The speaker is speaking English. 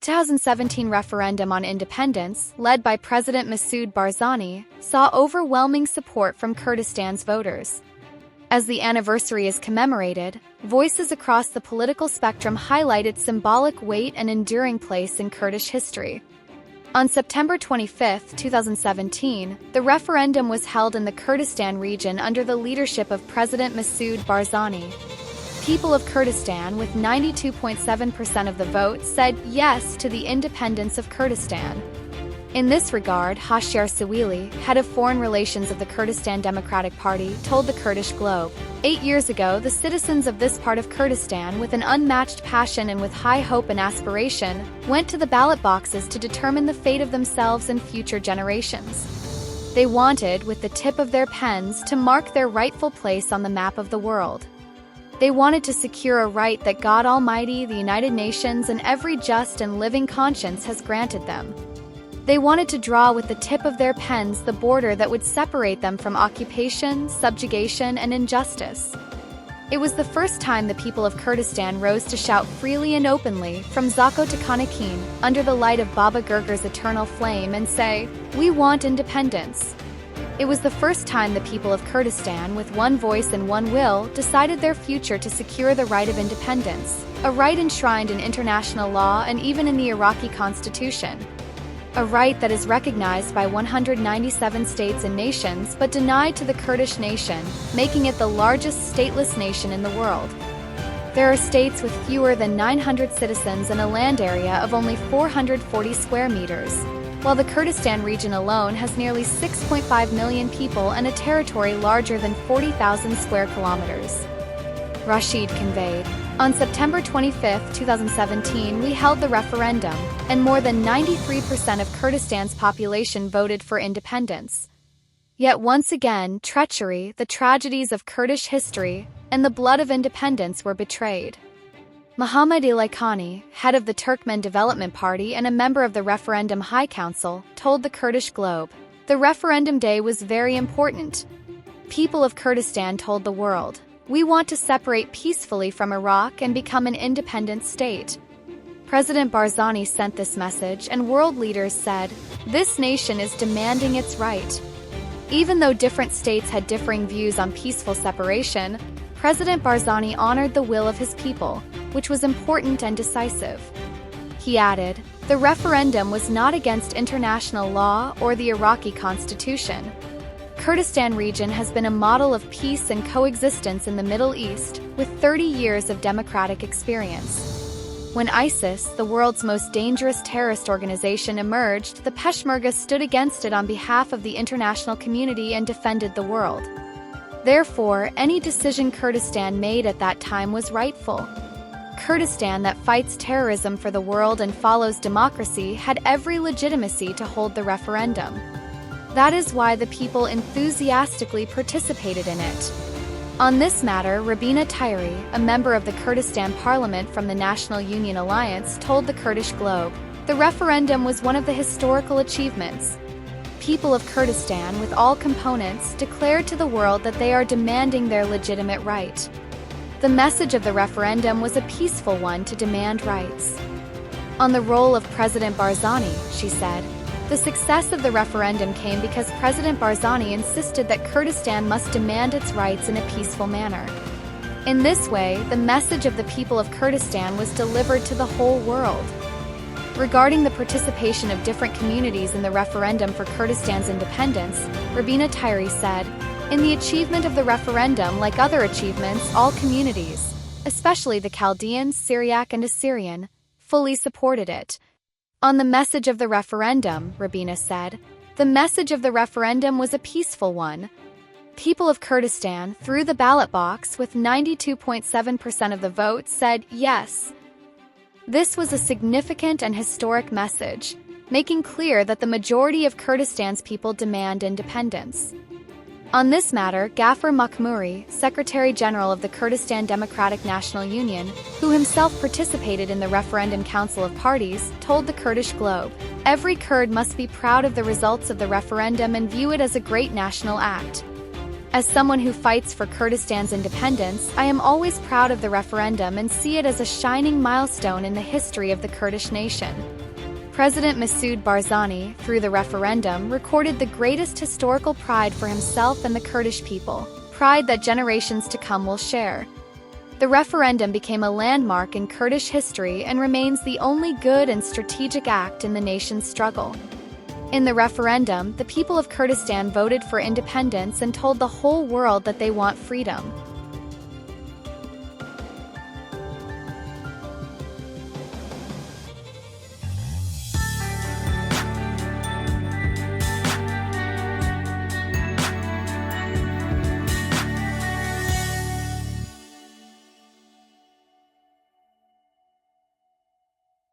2017 referendum on independence, led by President Masoud Barzani, saw overwhelming support from Kurdistan's voters. As the anniversary is commemorated, voices across the political spectrum highlight its symbolic weight and enduring place in Kurdish history. On September 25, 2017, the referendum was held in the Kurdistan region under the leadership of President Masoud Barzani. People of Kurdistan, with 92.7% of the vote, said yes to the independence of Kurdistan. In this regard, Hoshyar Sawili, head of foreign relations of the Kurdistan Democratic Party, told the Kurdish Globe, 8 years ago, the citizens of this part of Kurdistan, with an unmatched passion and with high hope and aspiration, went to the ballot boxes to determine the fate of themselves and future generations. They wanted, with the tip of their pens, to mark their rightful place on the map of the world. They wanted to secure a right that God Almighty, the United Nations, and every just and living conscience has granted them. They wanted to draw with the tip of their pens the border that would separate them from occupation, subjugation, and injustice. It was the first time the people of Kurdistan rose to shout freely and openly, from Zako to Kanakin, under the light of Baba Gurger's eternal flame, and say, "We want independence." It was the first time the people of Kurdistan, with one voice and one will, decided their future to secure the right of independence, a right enshrined in international law and even in the Iraqi constitution. A right that is recognized by 197 states and nations but denied to the Kurdish nation, making it the largest stateless nation in the world. There are states with fewer than 900 citizens and a land area of only 440 square meters, while the Kurdistan region alone has nearly 6.5 million people and a territory larger than 40,000 square kilometers. Rashid conveyed, "On September 25, 2017, we held the referendum, and more than 93% of Kurdistan's population voted for independence. Yet once again, treachery, the tragedies of Kurdish history, and the blood of independence were betrayed." Mohammad Ilaykani, head of the Turkmen Development Party and a member of the Referendum High Council, told the Kurdish Globe, "The referendum day was very important. People of Kurdistan told the world, we want to separate peacefully from Iraq and become an independent state." President Barzani sent this message, and world leaders said, "This nation is demanding its right." Even though different states had differing views on peaceful separation, President Barzani honored the will of his people, which was important and decisive. He added, "The referendum was not against international law or the Iraqi constitution. Kurdistan region has been a model of peace and coexistence in the Middle East, with 30 years of democratic experience. When ISIS, the world's most dangerous terrorist organization, emerged, the Peshmerga stood against it on behalf of the international community and defended the world. Therefore, any decision Kurdistan made at that time was rightful. Kurdistan that fights terrorism for the world and follows democracy had every legitimacy to hold the referendum. That is why the people enthusiastically participated in it." On this matter, Rabina Tayri, a member of the Kurdistan parliament from the National Union Alliance, told the Kurdish Globe, "The referendum was one of the historical achievements. People of Kurdistan, with all components, declared to the world that they are demanding their legitimate right. The message of the referendum was a peaceful one to demand rights." On the role of President Barzani, she said, "The success of the referendum came because President Barzani insisted that Kurdistan must demand its rights in a peaceful manner. In this way, the message of the people of Kurdistan was delivered to the whole world." Regarding the participation of different communities in the referendum for Kurdistan's independence, Rabina Tayri said, "In the achievement of the referendum, like other achievements, all communities, especially the Chaldeans, Syriac and Assyrian, fully supported it. On the message of the referendum," Rabina said, "the message of the referendum was a peaceful one. People of Kurdistan, through the ballot box, with 92.7% of the vote, said yes. This was a significant and historic message, making clear that the majority of Kurdistan's people demand independence." On this matter, Ghaffar Makhmouri, Secretary General of the Kurdistan Democratic National Union, who himself participated in the Referendum Council of Parties, told the Kurdish Globe, "Every Kurd must be proud of the results of the referendum and view it as a great national act. As someone who fights for Kurdistan's independence, I am always proud of the referendum and see it as a shining milestone in the history of the Kurdish nation. President Masoud Barzani, through the referendum, recorded the greatest historical pride for himself and the Kurdish people, pride that generations to come will share. The referendum became a landmark in Kurdish history and remains the only good and strategic act in the nation's struggle. In the referendum, the people of Kurdistan voted for independence and told the whole world that they want freedom.